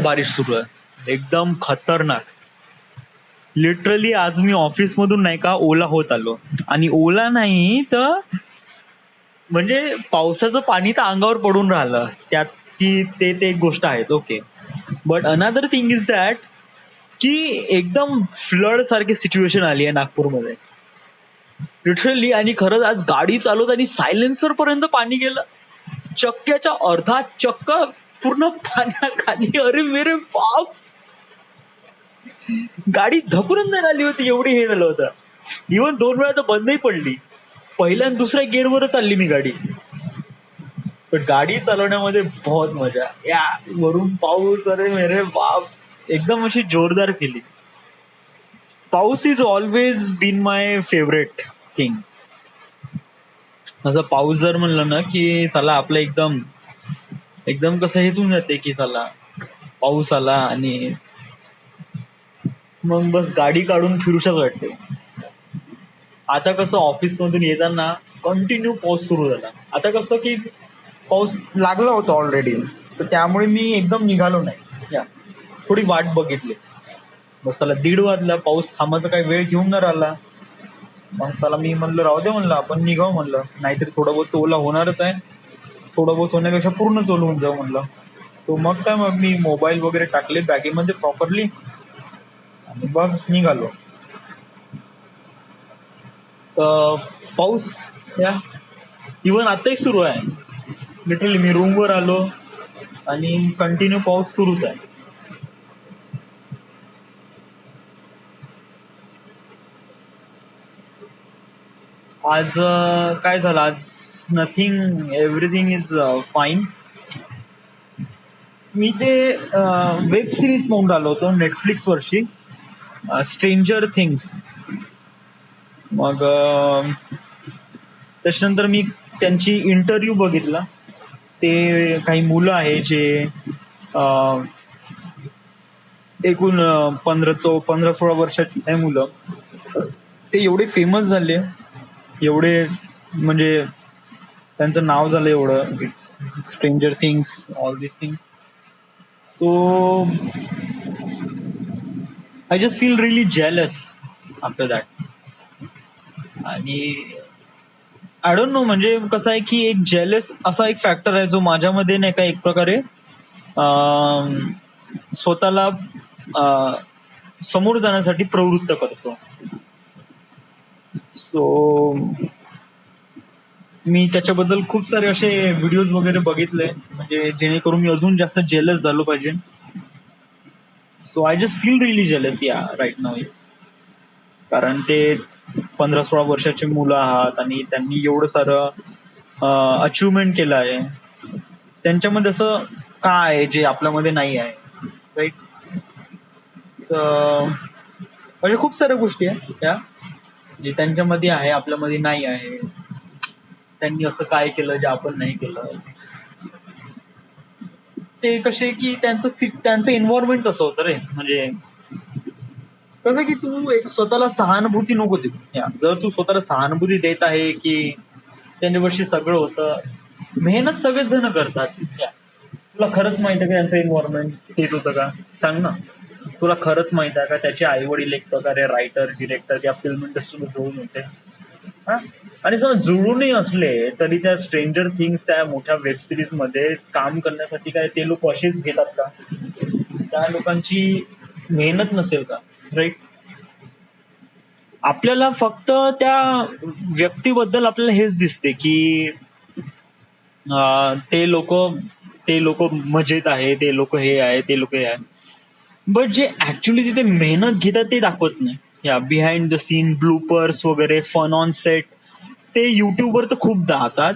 बारिश सुरू आहे, एकदम खतरनाक. लिटरली आज मी ऑफिस मधून नाही का ओला होत आलो, आणि ओला नाही तर म्हणजे पावसाचं पाणी तर अंगावर पडून राहिलं त्यात. ते एक गोष्ट आहेच, okay. But another thing is that की एकदम फ्लड सारखी सिच्युएशन आली आहे नागपूरमध्ये लिटरली. आणि खरंच आज गाडी चालवत आणि सायलेन्सर पर्यंत पाणी गेलं, चक्क्याच्या अर्धा चक्क पूर्ण पाण्याखाली. अरे मेरे बाप, गाडी धकुरून नाही आली होती, एवढी हे झालं होतं. इव्हन 2 वेळा तर बंदही पडली. पहिल्या आणि दुसऱ्या गेअरवरच चालली मी गाडी. पण गाडी चालवण्यामध्ये बहुत मजा या. वरून पाऊस, अरे मेरे बाप, एकदम अशी जोरदार केली. पाऊस is always been my favourite thing. असं पाऊस जर म्हणलं ना की साला आपलं एकदम एकदम कसं हेच होऊन जाते की साला पाऊस आला आणि मग बस गाडी काढून फिरूशाच वाटते. आता कसं ऑफिस मधून येताना कंटिन्यू पाऊस सुरू झाला. आता कसं की पाऊस लागला होता ऑलरेडी, तर त्यामुळे मी एकदम निघालो नाही. या थोडी वाट बघितली. बस साला 1:30 वाजला, पाऊस थांबायचा काही वेळ घेऊन न राहिला. मग साला मी म्हणलं राहू दे, म्हणलं आपण निघाव, म्हणलं नाहीतरी थोडं बहुत ओला होणारच आहे. थोडं बहुत होण्यापेक्षा पूर्णच ओलं होऊन जाऊ म्हणलं. तो मग काय, मग मी मोबाईल वगैरे टाकले बॅगेमध्ये प्रॉपरली आणि बघ निघालो. पाऊस या इव्हन आताही सुरू आहे. लिटरली मी रूमवर आलो आणि कंटिन्यू पाऊस सुरूच आहे. आज काय झालं, आज नथिंग, एव्हरीथिंग इज फाईन. मी ते वेब सिरीज पाहून आलो होतो नेटफ्लिक्स वरची, स्ट्रेंजर थिंग्स. मग त्याच्यानंतर मी त्यांची इंटरव्ह्यू बघितला. ते काही मुलं आहे जे एकूण 15-16 वर्षाची आहे मुलं. ते एवढे फेमस झाले, एवढे म्हणजे त्यांचं नाव झालं एवढं, it's stranger things, all this things. So I just feel really jealous after that. आणि आय डोंट नो, म्हणजे कसं आहे की एक जेलस असा एक फॅक्टर आहे जो माझ्यामध्ये नाही का एक प्रकारे स्वतःला समोर जाण्यासाठी प्रवृत्त करतो. सो मी त्याच्याबद्दल खूप सारे असे व्हिडिओज वगैरे बघितले, म्हणजे जेणेकरून मी अजून जास्त जेलस झालो पाहिजे. So I just feel really jealous या राईट नाव. कारण ते 15-16 वर्षाचे मुलं आहात आणि त्यांनी एवढं सारं अचिव्हमेंट केलं आहे. त्यांच्यामध्ये असं काय आहे जे आपल्यामध्ये नाही आहे, राईट? म्हणजे खूप साऱ्या गोष्टी आहेत त्या जे त्यांच्यामध्ये आहे, आपल्यामध्ये नाही आहे. त्यांनी असं काय केलं जे आपण नाही केलं. ते कसे की त्यांचं एन्व्हायरमेंट तसं होतं रे. म्हणजे कसं की तू एक स्वतःला सहानुभूती नको देऊ. जर तू स्वतःला सहानुभूती देत आहे की त्यांच्यावर्षी सगळं होतं, मेहनत सगळेच जण करतात. तुला खरंच माहित आहे का त्यांचं एन्व्हायरमेंट तेच होतं का? सांग ना. तुला खरंच माहित आहे का त्याचे आई वडील एक प्रकारे रायटर, डिरेक्टर या फिल्म इंडस्ट्रीमध्ये जोडून होते? हा, आणि समज जुळूनही असले तरी त्या स्ट्रेंजर थिंग्स त्या मोठ्या वेब सिरीज मध्ये काम करण्यासाठी काय ते लोक असेच घेतात का? त्या लोकांची मेहनत नसेल का? राईट. आपल्याला फक्त त्या व्यक्तीबद्दल आपल्याला हेच दिसते की ते लोक मजेत आहे, ते लोक हे आहे, ते लोक हे आहे. बट जे ऍक्च्युली तिथे मेहनत घेतात ते दाखवत नाही. या बिहाइंड द सीन ब्लूपर्स वगैरे, फन ऑन सेट, ते युट्यूबवर तर खूप दाखवतात.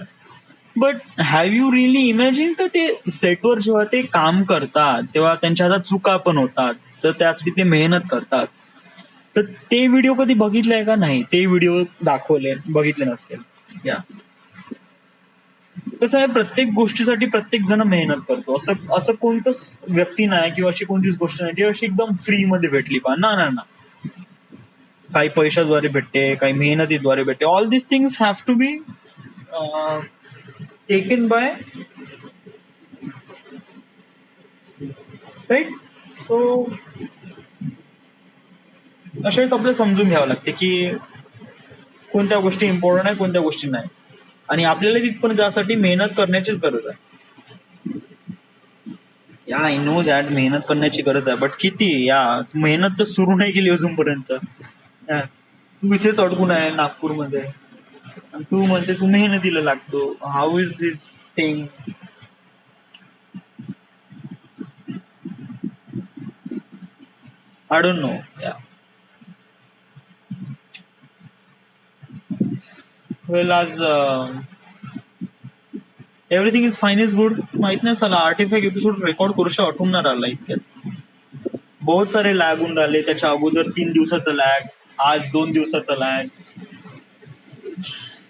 But have you really imagine का ते सेटवर जेव्हा ते काम करतात तेव्हा त्यांच्या हातात चुका पण होतात, तर त्यासाठी ते मेहनत करतात. तर ते व्हिडिओ कधी बघितलाय का? नाही, ते व्हिडिओ बघितले नसतील. या कसं आहे, प्रत्येक गोष्टीसाठी प्रत्येक जण मेहनत करतो. असं असं कोणतंच व्यक्ती नाही किंवा अशी कोणतीच गोष्ट नाही जी अशी एकदम फ्री मध्ये भेटली पा ना ना ना. काही पैशाद्वारे भेटते, काही मेहनतीद्वारे भेटते. All this things have to be taken by right. So अशा वेळेस आपल्याला समजून घ्यावं लागते की कोणत्या गोष्टी इम्पॉर्टंट आहे, कोणत्या गोष्टी नाही. आणि आपल्याला तिथपर्यंत जासाठी मेहनत करण्याचीच गरज आहे. या आय नो दॅट मेहनत करण्याची गरज आहे, बट किती? या मेहनत तर सुरू नाही केली अजूनपर्यंत. तू इथेच अडकून आहे नागपूरमध्ये आणि तू म्हणते तू मेहनतीला लागतो. How is this thing? I don't know. या वेल, आज everything is fine is good. माहित नाही साला आर्टिफॅक्ट एपिसोड रेकॉर्ड करूशा आठवून नाही राहिला इतक्यात. बहुत सारे लॅग होऊन राहिले. त्याच्या अगोदर 3 दिवसाचा लॅग, आज 2 दिवसाचा lag.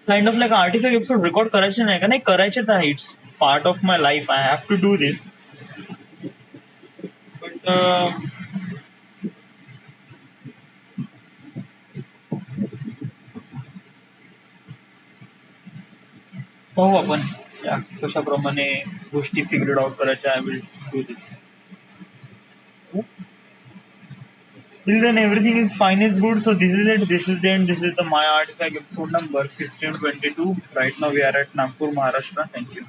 Kind of like artifact episode record करायचे नाही का? नाही, करायचेच आहे. It's part of my life. I have to do this. But पाहू आपण कशाप्रमाणे गोष्टी फिगर्ड आउट करायच्या. I will do this. Till then, everything is fine is good. So this is it. This is the end. This is the My Artifact episode number 1622. Right now we are at Nagpur, Maharashtra. Thank you.